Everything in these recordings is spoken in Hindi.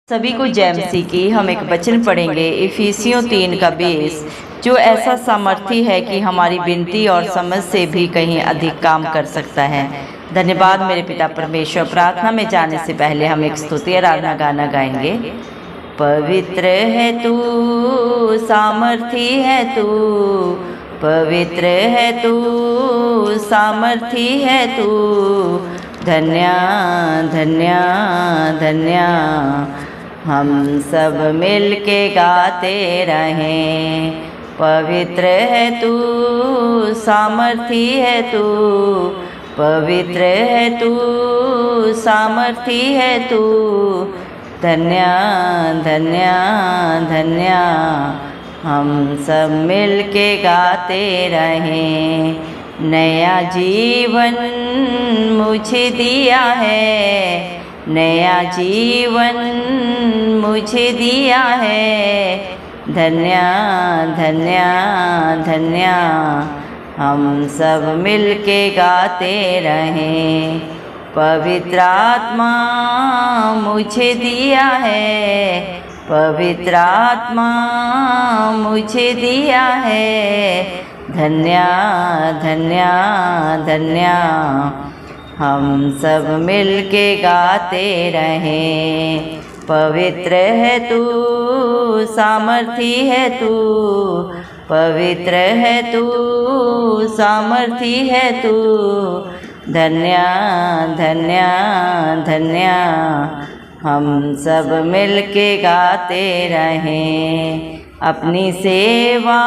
सभी को जय मसीह की। हम एक वचन पढ़ेंगे इफिसियों 3 का 20, जो ऐसा सामर्थी है कि हमारी विनती और समझ से भी कहीं अधिक काम कर सकता है। धन्यवाद मेरे पिता परमेश्वर। प्रार्थना में जाने से पहले हम एक स्तुति आराधना गाना गाएंगे। पवित्र है तू, सामर्थी है तू, पवित्र है तू, सामर्थी है तू, धन्य धन्य धन्य। हम सब मिल के गाते रहें। पवित्र है तू, सामर्थी है तू, पवित्र है तू, सामर्थी है तू, धन्य धन्य धन्य। हम सब मिल के गाते रहें। नया जीवन मुझे दिया है, नया जीवन मुझे दिया है, धन्य धन्य धन्य। हम सब मिल के गाते रहें। पवित्र आत्मा मुझे दिया है, पवित्र आत्मा मुझे दिया है, धन्य धन्य धन्य। हम सब मिल के गाते रहें। पवित्र है तू, सामर्थी है तू, पवित्र है तू, सामर्थी है तू, धन्य धन्य धन्य। हम सब मिल के गाते रहें। अपनी सेवा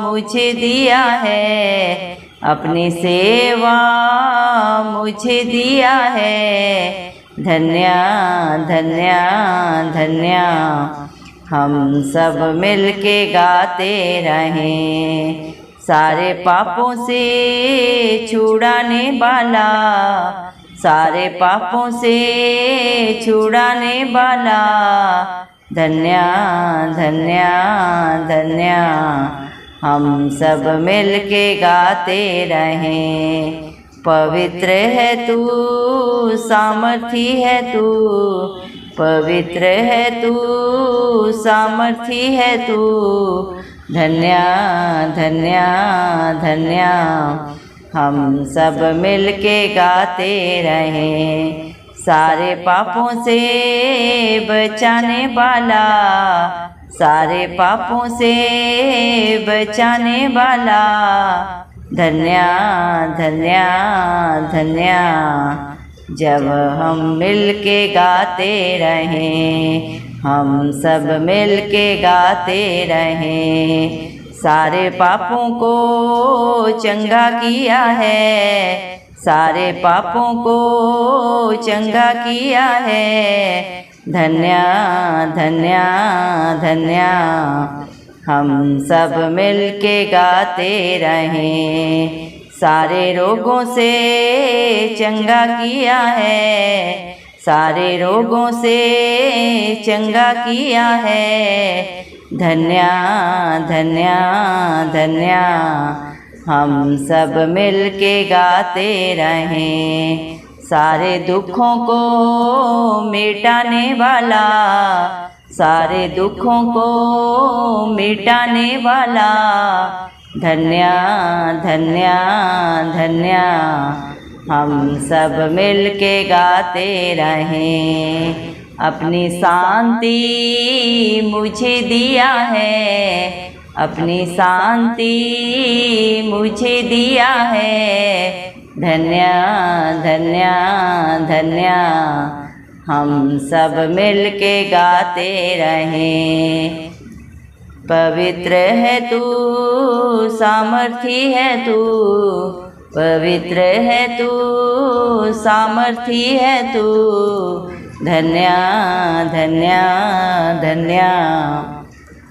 मुझे दिया है, अपनी सेवा मुझे दिया है, धन्य धन्य धन्य। हम सब मिल के गाते रहें। सारे पापों से छुड़ाने वाला, सारे पापों से छुड़ाने वाला, धन्य धन्य धन्य। हम सब मिल के गाते रहें। पवित्र है तू, सामर्थी है तू, पवित्र है तू, सामर्थी है तू, धन्य धन्य धन्य। हम सब मिल के गाते रहें। सारे पापों से बचाने वाला, सारे पापों से बचाने वाला, धन्य धन्य धन्य। जब हम मिल के गाते रहें, हम सब मिल के गाते रहें। सारे पापों को चंगा किया है, सारे पापों को चंगा किया है, धन्य धन्य धन्य। हम सब मिल के गाते रहें। सारे रोगों से चंगा किया है, सारे रोगों से चंगा किया है, धन्य धन्य धन्य। हम सब मिल के गाते रहें। सारे दुखों को मिटाने वाला, सारे दुखों को मिटाने वाला, धन्य धन्य धन्य। हम सब मिल के गाते रहें। अपनी शांति मुझे दिया है, अपनी शांति मुझे दिया है, धन्य धन्य धन्य। हम सब मिल के गाते रहें। पवित्र है तू, सामर्थी है तू, पवित्र है तू, सामर्थी है तू, धन्य धन्य धन्य।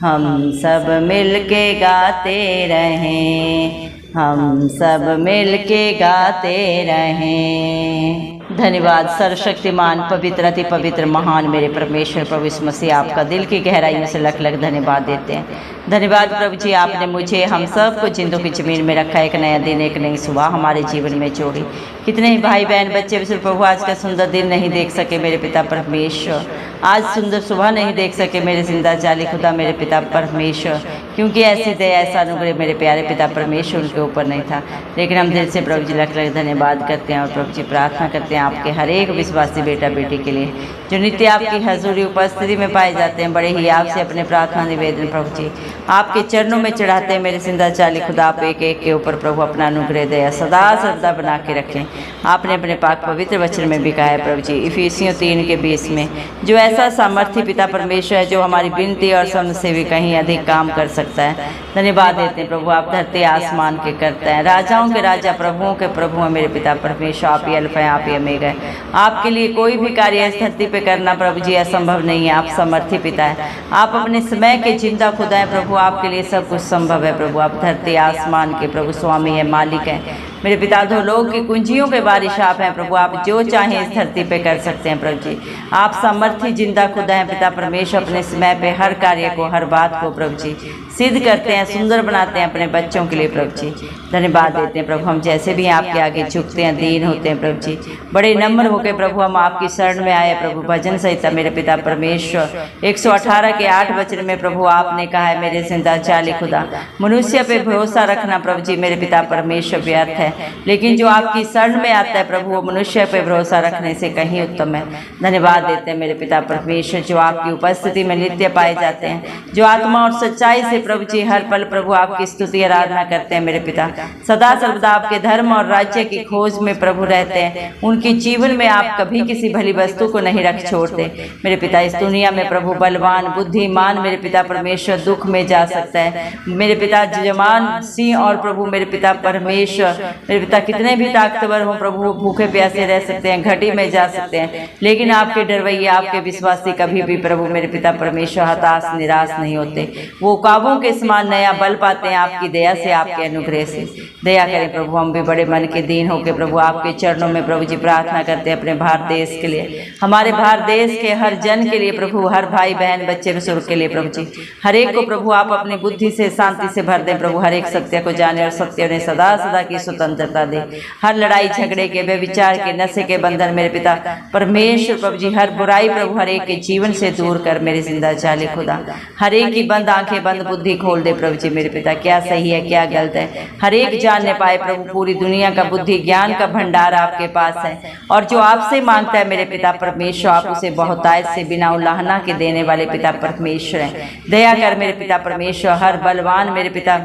हम सब मिल के गाते रहें। हम सब मिल के गाते रहें। धन्यवाद सर्वशक्तिमान पवित्र अति पवित्र महान मेरे परमेश्वर प्रभु यीशु मसीह, आपका दिल की गहराइयों से लख लख धन्यवाद देते हैं। धन्यवाद प्रभु जी, आपने मुझे हम सब को जिंदों की ज़मीन में रखा। एक नया दिन, एक नई सुबह हमारे जीवन में जोड़ी। कितने ही भाई बहन बच्चे विश्व प्रभु आज का सुंदर दिन नहीं देख सके मेरे पिता परमेश्वर, आज सुंदर सुबह नहीं देख सके मेरे जिंदा जाली खुदा मेरे पिता परमेश्वर, क्योंकि ऐसी दया ऐसा अनुग्रह मेरे प्यारे पिता परमेश्वर उनके ऊपर नहीं था। लेकिन हम दिल से प्रभु जी लख लख धन्यवाद करते हैं और प्रभु जी प्रार्थना करते हैं आपके हर एक विश्वासी बेटा बेटी के लिए जो नित्य आपकी हजूरी उपस्थिति में पाए जाते हैं। बड़े ही आपसे अपने प्रार्थना निवेदन प्रभु जी आपके चरणों में चढ़ाते हैं। मेरे जिंदा जाली खुदा आप एक एक के ऊपर प्रभु अपना अनुग्रह दया सदा सर्वदा बना के रखें। आपने अपने पाक पवित्र वचन में भी कहा है प्रभु जी इफिसियों 3:20 में, जो ऐसा सामर्थ्य पिता परमेश्वर है जो हमारी विनती और समझ से भी कहीं अधिक काम कर सकता है। धन्यवाद देते हैं प्रभु, आप धरती आसमान के करते हैं, राजाओं के राजा प्रभुओं के प्रभु हैं मेरे पिता परमेश्वर। आप ही अल्फा हैं, आप ही ओमेगा है। आपके लिए कोई भी कार्य इस धरती पे करना प्रभु जी असंभव नहीं है। आप समर्थी पिता है, आप अपने समय के जिंदा खुदा है प्रभु। आपके लिए सब कुछ संभव है प्रभु। आप धरती आसमान के प्रभु स्वामी है, मालिक है मेरे पिता। दो लोग की कुंजियों के बारिश आप हैं प्रभु। आप जो चाहें इस धरती पे कर सकते हैं प्रभु जी। आप सामर्थ्य जिंदा खुदा हैं पिता परमेश्वर। अपने समय पे हर कार्य को हर बात को प्रभु जी सिद्ध करते हैं, सुंदर बनाते हैं अपने बच्चों के लिए प्रभु जी। धन्यवाद देते हैं प्रभु। हम जैसे भी आपके आगे झुकते हैं, दीन होते हैं प्रभु जी, बड़े नम्र होकर प्रभु हम आपकी शरण में आए प्रभु। भजन संहिता मेरे पिता परमेश्वर 118 के 8 वचन में प्रभु आपने कहा है मेरे जिंदा जाली खुदा मनुष्य पे भरोसा रखना प्रभु जी मेरे पिता परमेश्वर व्यर्थ है, लेकिन जो आपकी शरण में आता है प्रभु वो मनुष्य पे भरोसा रखने से कहीं उत्तम है। धन्यवाद देते हैं मेरे पिता परमेश्वर जो आपकी उपस्थिति में नित्य पाए जाते हैं, जो आत्मा और सच्चाई से प्रभु जी हर पल प्रभु आपकी स्तुति आराधना करते हैं मेरे पिता। सदा सर्वदा आपके धर्म और राज्य की खोज में प्रभु रहते हैं। उनके जीवन में आप कभी किसी भली वस्तु को नहीं रख छोड़ते मेरे पिता। इस दुनिया में प्रभु बलवान बुद्धिमान मेरे पिता परमेश्वर दुख में जा सकता है मेरे पिता। जवान सिंह और प्रभु मेरे पिता परमेश्वर मेरे पिता कितने भी ताकतवर हो प्रभु भूखे प्यासे रह सकते हैं, घटी में जा सकते हैं, लेकिन आपके डरवैया आपके विश्वासी कभी भी प्रभु मेरे पिता परमेश्वर हताश निराश नहीं होते। वो काबों के समान नया बल पाते हैं आपकी दया से, आपके अनुग्रह से। दया करें प्रभु, हम भी बड़े मन के दीन होकर प्रभु आपके चरणों में प्रभु जी प्रार्थना करते हैं अपने भारत देश के लिए, हमारे भारत देश के हर जन के लिए प्रभु, हर भाई बहन बच्चे बुजुर्ग के लिए प्रभु जी। हर एक को प्रभु आप अपनी बुद्धि से शांति से भर दें प्रभु। हर एक सत्य को जाने और सत्य ने सदा सदा की स्वतंत्रता दे। हर लड़ाई झगड़े के व्यभिचार के नशे के बंधन मेरे पिता परमेश्वर प्रभु जी हर बुराई प्रभु हर एक के जीवन से दूर कर मेरे जिंदा जाली खुदा। हर एक की बंद आंखें बंद बुद्धि खोल दे प्रभु जी मेरे पिता। क्या सही है क्या गलत है हर एक जानने पाए प्रभु। पूरी दुनिया का बुद्धि ज्ञान का भंडार आपके पास है, और जो आपसे मांगता है मेरे पिता परमेश्वर आप उसे बहुतायत से बिना उल्लाहना के देने वाले पिता परमेश्वर हैं। दया कर मेरे पिता परमेश्वर। हर बलवान मेरे पिता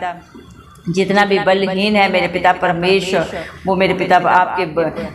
जितना भी बलहीन है मेरे पिता परमेश्वर वो मेरे पिता आपके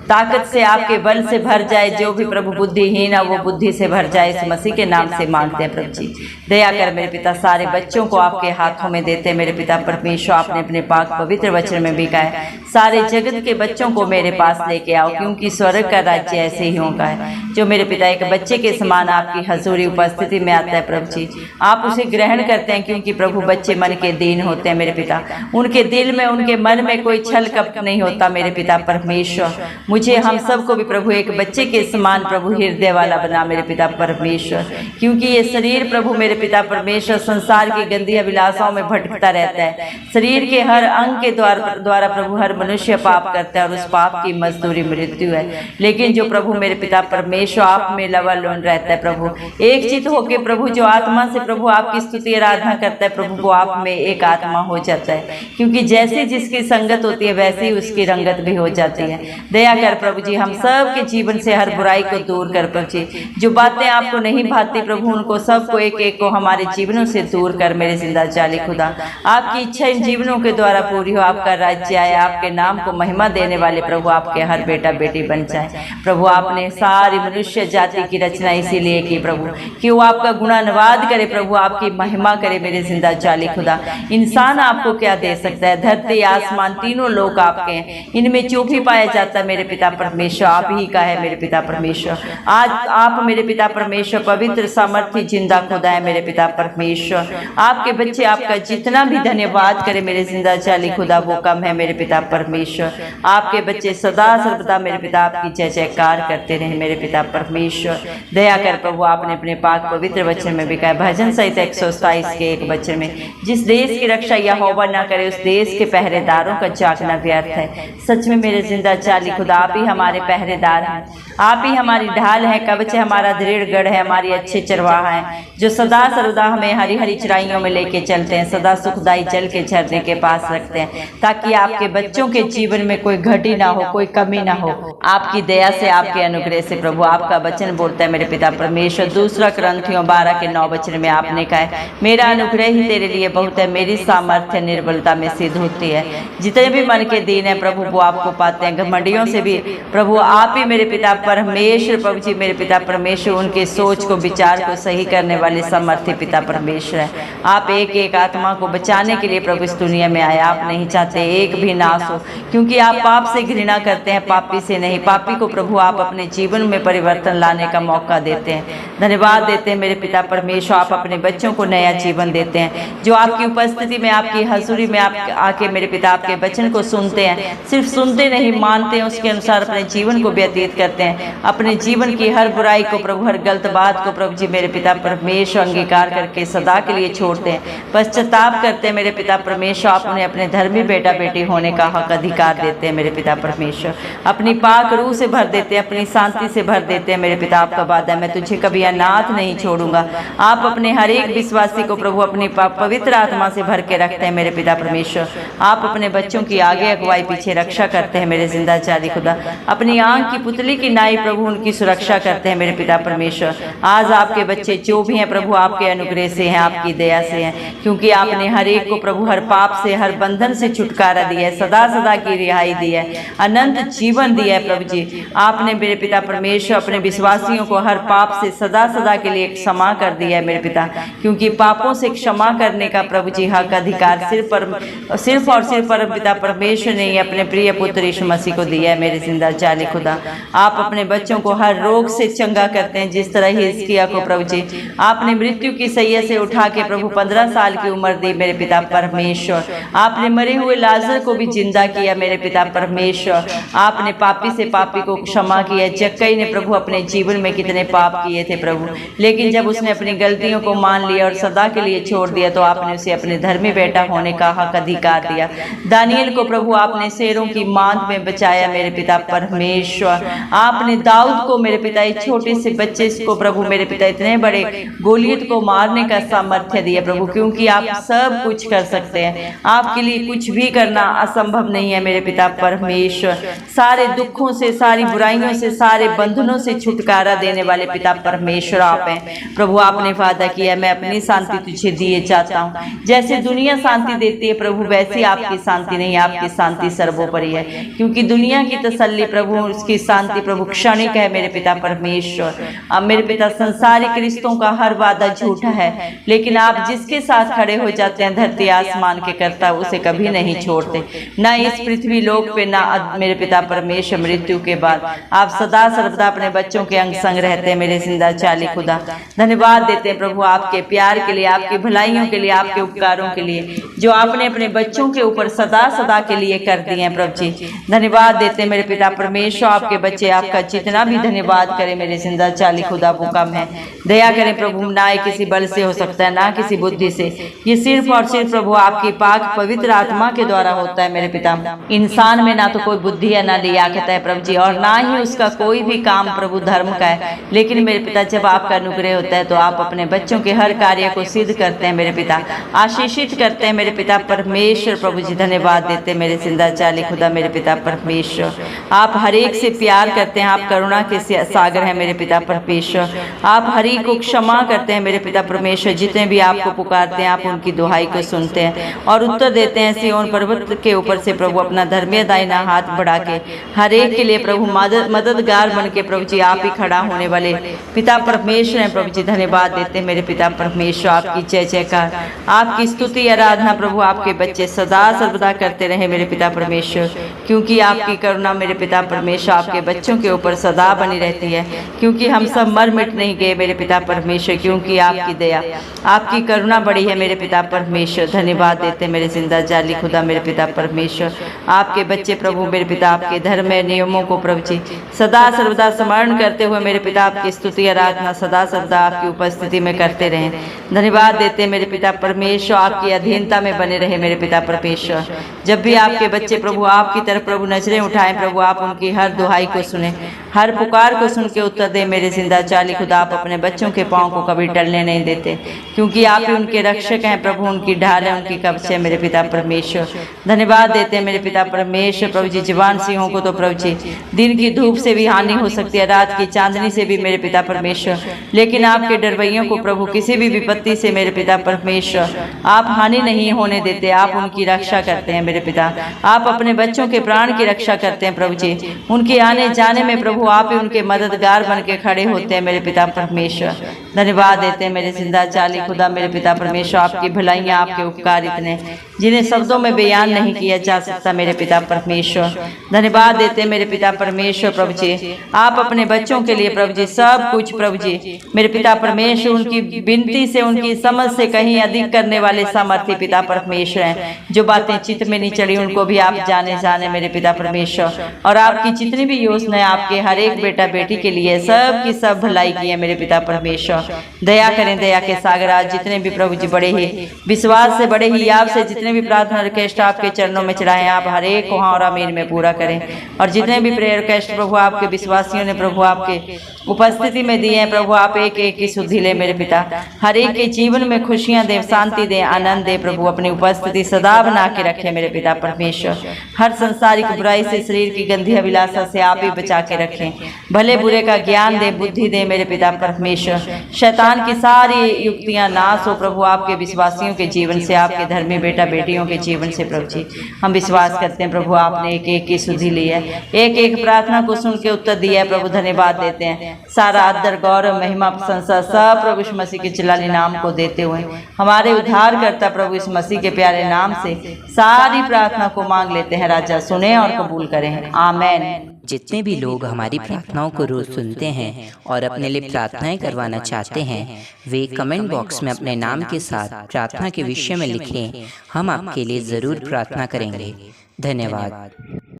ताकत से आपके बल से भर जाए। जो भी प्रभु बुद्धिहीन है वो बुद्धि से भर जाए, इस मसीह के नाम से मांगते हैं प्रभु जी। दया कर मेरे पिता। सारे बच्चों को आपके हाथों में देते हैं मेरे पिता परमेश्वर। आपने अपने पाक पवित्र वचन में भी कहा है सारे जगत के बच्चों को मेरे पास लेके आओ, क्योंकि स्वर्ग का राज्य ऐसे ही होगा है। जो मेरे पिता एक बच्चे के समान आपकी हजूरी उपस्थिति में आता है प्रभु जी, आप उसे ग्रहण करते हैं, क्योंकि प्रभु बच्चे मन के दीन होते हैं मेरे पिता। उनके दिल में उनके मन में कोई छल कपट नहीं होता मेरे पिता परमेश्वर। मुझे हम सबको भी प्रभु एक बच्चे के समान प्रभु हृदय वाला बना मेरे पिता परमेश्वर, क्योंकि ये शरीर प्रभु मेरे पिता परमेश्वर संसार की गंदी अभिलाषाओं में भटकता रहता है। शरीर के हर अंग के द्वारा प्रभु हर मनुष्य पाप करता है और उस पाप की मजदूरी मृत्यु है। लेकिन जो प्रभु मेरे पिता परमेश्वर आप में लवालोन रहता है प्रभु, एक चित होके प्रभु जो आत्मा से प्रभु आपकी स्तुति आराधना करता है प्रभु वो आप में एक आत्मा हो जाता है, क्योंकि जैसे जिसकी संगत होती है वैसे ही उसकी रंगत भी हो जाती है। दया कर प्रभु जी हम सब के जीवन से हर बुराई को दूर कर प्रभु जी। जो बातें आपको नहीं भाती प्रभु उनको सबको एक एक को हमारे जीवनों से दूर कर मेरे जिंदा जाली खुदा। आपकी इच्छा इन जीवनों के द्वारा पूरी हो, आपका राज्य आए, आपके नाम को महिमा देने वाले प्रभु आपके हर बेटा बेटी बन जाए प्रभु। आपने सारी मनुष्य जाति की रचना इसीलिए की प्रभु कि वो आपका गुणानुवाद करे प्रभु, आपकी महिमा करे मेरे जिंदा जाली खुदा। इंसान आपको क्या दे सकता है? धरती आसमान तीनों लोग आपके हैं, इनमें जो भी पाया जाता है मेरे पिता परमेश्वर आप ही का है मेरे पिता परमेश्वर। आज आप मेरे पिता परमेश्वर पवित्र सामर्थ्य जिंदा खुदा है मेरे पिता परमेश्वर। आपके बच्चे आपका जितना भी धन्यवाद करे मेरे जिंदा जाली खुदा वो कम है मेरे पिता परमेश्वर। आपके बच्चे सदा सर्वदा मेरे पिता आपकी जय जयकार करते रहे मेरे पिता परमेश्वर। दया कर प्रभु आपने अपने पाक पवित्र वचन में भी कहा भजन संहिता 127 के 1 वचन में जिस देश की रक्षा यहोवा न करे करे उस देश के पहरेदारों का जागना व्यर्थ है। सच में मेरे जिंदा चाली खुदा, आप ही हमारे पहरेदार हैं, आप ही हमारी ढाल है, कवच है हमारा, दृढ़ गढ़ है, हमारी अच्छे चरवाहा हैं, जो सदा सर्वदा हमें हरी हरी चराइयों में लेके चलते हैं, सदा सुखदाई जल के झरने के पास रखते हैं, ताकि आपके बच्चों के जीवन में कोई घटी ना हो, कोई कमी ना हो। आपकी दया से, आपके अनुग्रह से प्रभु, आपका वचन बोलता है मेरे पिता परमेश्वर, 2 Corinthiयों 12:9 में आपने कहा है, मेरा अनुग्रह ही तेरे लिए बहुत है, मेरी सामर्थ्य निर्बलता में सिद्ध होती है। जितने भी मन के दीन है प्रभु वो आपको पाते हैं, घमंडियों से भी प्रभु आप ही मेरे पिता परमेश्वर, प्रभु जी मेरे पिता परमेश्वर, उनके सोच को विचार को सही करने वाले समर्थी पिता परमेश्वर है। आप एक एक आत्मा को बचाने के लिए प्रभु इस दुनिया में आए। आप नहीं चाहते एक भी नाश हो, क्योंकि आप पाप से घृणा करते हैं, पापी से नहीं। पापी को प्रभु आप अपने जीवन में परिवर्तन लाने का मौका देते हैं। धन्यवाद देते हैं मेरे पिता परमेश्वर, आप अपने बच्चों को नया जीवन देते हैं, जो आपकी उपस्थिति में, आपकी हजूरी में आप आके मेरे पिता आपके वचन को सुनते हैं। सिर्फ सुनते नहीं, मानते हैं, उसके अनुसार अपने जीवन को व्यतीत करते हैं। अपने जीवन की हर बुराई को प्रभु, हर गलत बात को प्रभु जी मेरे पिता परमेश्वर अंगीकार करके सदा के लिए छोड़ते हैं, पश्चाताप करते हैं मेरे पिता परमेश्वर। आप उन्हें अपने धर्मी बेटा बेटी होने का हक अधिकार देते हैं मेरे पिता परमेश्वर। अपनी पाक रूह से भर देते हैं, अपनी शांति से भर देते हैं मेरे पिता। आपका वादा है, मैं तुझे कभी अनाथ नहीं छोड़ूंगा। आप अपने हर एक विश्वासी को प्रभु अपनी पवित्र आत्मा से भर के रखते हैं मेरे पिता परमेश्वर। आप अपने बच्चों की आगे अगुवाई पीछे रक्षा करते हैं मेरे जिंदा चाली खुदा। अपनी आंख की पुतली की नाई प्रभु उनकी सुरक्षा करते हैं मेरे पिता परमेश्वर। आज आपके बच्चे जो भी हैं प्रभु आपके अनुग्रह से हैं, आपकी दया से हैं, क्योंकि आपने हर एक को प्रभु हर पाप से, हर बंधन से छुटकारा दिया है, सदा सदा की रिहाई दी है, अनंत जीवन दिया है प्रभु जी। आपने मेरे पिता परमेश्वर अपने विश्वासियों को हर पाप से सदा सदा के लिए क्षमा कर दिया है मेरे पिता, क्योंकि पापों से क्षमा करने का प्रभु जी हक अधिकार सिर्फ और सिर्फ परम पिता परमेश्वर ने ही अपने प्रिय पुत्र यीशु मसीह को दिया है मेरे जिंदा चाली खुदा। आप अपने बच्चों को हर रोग से चंगा करते हैं, जिस तरह हिजकिय्याह को प्रभु जी आपने मृत्यु की सैया से उठा के प्रभु 15 साल की उम्र दी मेरे पिता परमेश्वर। आपने मरे हुए लाजर को भी जिंदा किया मेरे पिता परमेश्वर। आपने पापी से पापी को क्षमा किया। जक्कई ने प्रभु अपने जीवन में कितने पाप किए थे प्रभु, लेकिन जब उसने अपनी गलतियों को मान लिया और सदा के लिए छोड़ दिया तो आपने उसे अपने धर्मी बेटा होने का हक अधिकार दिया। दानियल को प्रभु आपने शेरों की मांद में बचाया मेरे पिता परमेश्वर। आपने दाऊद को मेरे पिता एक छोटे से बच्चे को प्रभु मेरे पिता इतने बड़े गोलियत को मारने का सामर्थ्य दिया प्रभु, क्योंकि आप सब कुछ कर सकते हैं। आपके लिए कुछ भी करना असंभव नहीं है मेरे पिता परमेश्वर। सारे दुखों से, सारी बुराइयों से, सारे बंधनों से छुटकारा देने वाले पिता परमेश्वर आप हैं प्रभु। आपने वादा किया मैं अपनी शांति तुझे दिए जाता हूँ। जैसे दुनिया शांति देती है प्रभु, वैसी आपकी शांति नहीं, आपकी शांति सर्वोपरि है, क्योंकि दुनिया की तसल्ली प्रभु, उसकी शांति प्रभु क्षणिक है मेरे पिता परमेश्वर। अब मेरे पिता संसारिक रिश्तों का हर वादा झूठा है, लेकिन आप जिसके साथ खड़े हो जाते हैं धरती आसमान के कर्ता उसे कभी नहीं छोड़ते, न इस पृथ्वी लोक पे, न मेरे पिता परमेश्वर मृत्यु के बाद। आप सदा सर्वदा अपने बच्चों के अंग संग रहते हैं मेरे जिंदा चाली खुदा। धन्यवाद देते हैं प्रभु आपके प्यार के लिए, आपकी भलाइयों के लिए, आपके उपकारों के लिए जो आपने अपने बच्चों के ऊपर सदा सदा के लिए कर दिए हैं प्रभु जी। धन्यवाद देते हैं मेरे पिता परमेश्वर। आपके बच्चे आपका जितना भी धन्यवाद करें मेरे जिंदा चाली खुदा वो कम है। दया करें प्रभु, ना ही किसी बल से हो सकता है, ना किसी बुद्धि से, ये सिर्फ और सिर्फ प्रभु आपकी पाक पवित्र आत्मा के द्वारा होता है मेरे पिता। इंसान में ना तो कोई बुद्धि है, ना लियाकत है प्रभु जी, और ना ही उसका कोई भी काम प्रभु धर्म का है। लेकिन मेरे पिता जब आपका अनुग्रह होता है तो आप अपने बच्चों के हर कार्य को सिद्ध करते हैं मेरे पिता, आशीषित करते हैं मेरे पिता परमेश्वर। प्रभु जी धन्यवाद देते हैं मेरे जिंदा चाली खुदा मेरे पिता परमेश्वर। आप हर एक से प्यार करते हैं, आप करुणा के सागर हैं मेरे पिता परमेश्वर। आप हर एक को क्षमा करते हैं मेरे पिता परमेश्वर। जितने भी आपको पुकारते हैं आप उनकी दुहाई को सुनते हैं और उत्तर देते हैं। सिय्योन पर्वत के ऊपर से प्रभु अपना धर्मीय दाहिना हाथ बढ़ा के हर एक के लिए प्रभु मददगार बन के प्रभु जी आप ही खड़ा होने वाले पिता परमेश्वर हैं प्रभु जी। धन्यवाद देते हैं मेरे पिता परमेश्वर। आपकी जय जयकार, आपकी स्तुति आराधना प्रभु आपके बच्चे सदा सर्वदा करते रहे मेरे पिता परमेश्वर, क्योंकि आपकी करुणा मेरे पिता परमेश्वर आपके बच्चों के ऊपर सदा बनी रहती है। क्योंकि हम सब मर मिट नहीं गए मेरे पिता परमेश्वर, क्योंकि आपकी दया, आपकी करुणा बड़ी है मेरे पिता परमेश्वर। धन्यवाद देते मेरे जिंदा जाली खुदा मेरे पिता परमेश्वर। आपके बच्चे प्रभु मेरे पिता आपके धर्म नियमों को प्रभु जी सदा सर्वदा स्मरण करते हुए मेरे पिता आपकी स्तुति आराधना सदा सर्वदा आपकी उपस्थिति में करते रहें। धन्यवाद देते मेरे पिता परमेश्वर, आपकी अधीनता में बने रहे रहे मेरे पिता परमेश्वर। जब भी आपके बच्चे प्रभु आपकी तरफ प्रभु नजरें उठाएं प्रभु, आप उनकी हर दुहाई को सुने, हर पुकार को सुन के उत्तर दे मेरे जिंदा चाली खुदा। आप अपने बच्चों के पाँव को कभी टलने नहीं देते, क्योंकि आप ही उनके रक्षक हैं प्रभु, उनकी ढाल है, उनकी कवच है मेरे पिता परमेश्वर। धन्यवाद देते हैं मेरे पिता परमेश्वर प्रभु जी। जवान सिंहों को तो प्रभु जी दिन की धूप से भी हानि हो सकती है, रात की चांदनी से भी मेरे पिता परमेश्वर, लेकिन आपके डरवैयों को प्रभु किसी भी विपत्ति से मेरे पिता परमेश्वर आप हानि नहीं होने देते। आप उनकी रक्षा करते हैं मेरे पिता। आप अपने बच्चों के प्राण की रक्षा करते हैं प्रभु जी। उनके आने जाने में प्रभु आप ही उनके मददगार बन के खड़े होते हैं मेरे पिता परमेश्वर। धन्यवाद देते हैं मेरे जिंदा चाली खुदा मेरे पिता परमेश्वर। आपकी भलाइयाँ, आपके उपकार इतने जिन्हें शब्दों में बयान नहीं किया जा सकता मेरे पिता परमेश्वर। धन्यवाद देते हैं मेरे पिता परमेश्वर प्रभु जी। आप अपने बच्चों के लिए प्रभु जी सब कुछ प्रभु जी मेरे पिता परमेश्वर उनकी विनती से, उनकी समझ से कहीं अधिक करने वाले सामर्थ्य पिता परमेश्वर हैं। जो बातें चित्त में नहीं चढ़ी उनको भी आप जाने मेरे पिता परमेश्वर। और आपकी जितनी भी योजनाएं आपके हर एक बेटा बेटी के लिए सब की सब भलाई की है मेरे पिता परमेश्वर। दया करें, दया के सागर आज जितने भी प्रभु जी बड़े ही विश्वास से, बड़े ही आपसे जितने भी प्रार्थना रिक्वेस्ट आपके चरणों में चढ़ाएं, आप हर एक को हाँ और आमीन में पूरा करें। और जितने भी प्रेयर रिक्वेस्ट प्रभु आपके विश्वासियों ने प्रभु आपके उपस्थिति में दिए हैं प्रभु, आप एक एक की सुधि ले मेरे पिता। हर एक के जीवन में खुशियां दे, शांति दे, आनंद दे प्रभु। अपनी उपस्थिति सदा बना के रखे मेरे पिता परमेश्वर। हर संसारिक बुराई से, शरीर की गंदी अभिलाषा से आप ही बचा के रखें। भले बुरे का ज्ञान दे, बुद्धि दे मेरे पिता परमेश्वर। शैतान की सारी युक्तियां नाश हो प्रभु आपके विश्वासियों के जीवन से, आपके धर्मी बेटा बेटियों के जीवन से प्रभु जी। हम विश्वास करते हैं प्रभु आपने एक एक की सुधि ली है, एक एक प्रार्थना को सुन के उत्तर दिया है प्रभु। धन्यवाद देते हैं। सारा आदर गौरव महिमा प्रशंसा सब प्रभु यीशु मसीह के जलाली नाम को देते हुए हमारे उद्धार करता प्रभु यीशु मसीह के प्यारे नाम से सारी प्रार्थना को मांग लेते हैं। राजा सुने और कबूल करें, आमेन। जितने भी लोग हमारी प्रार्थनाओं को रोज सुनते हैं और अपने लिए प्रार्थनाएं करवाना चाहते हैं, वे कमेंट बॉक्स में अपने नाम के साथ प्रार्थना के विषय में लिखें। हम आपके लिए ज़रूर प्रार्थना करेंगे। धन्यवाद।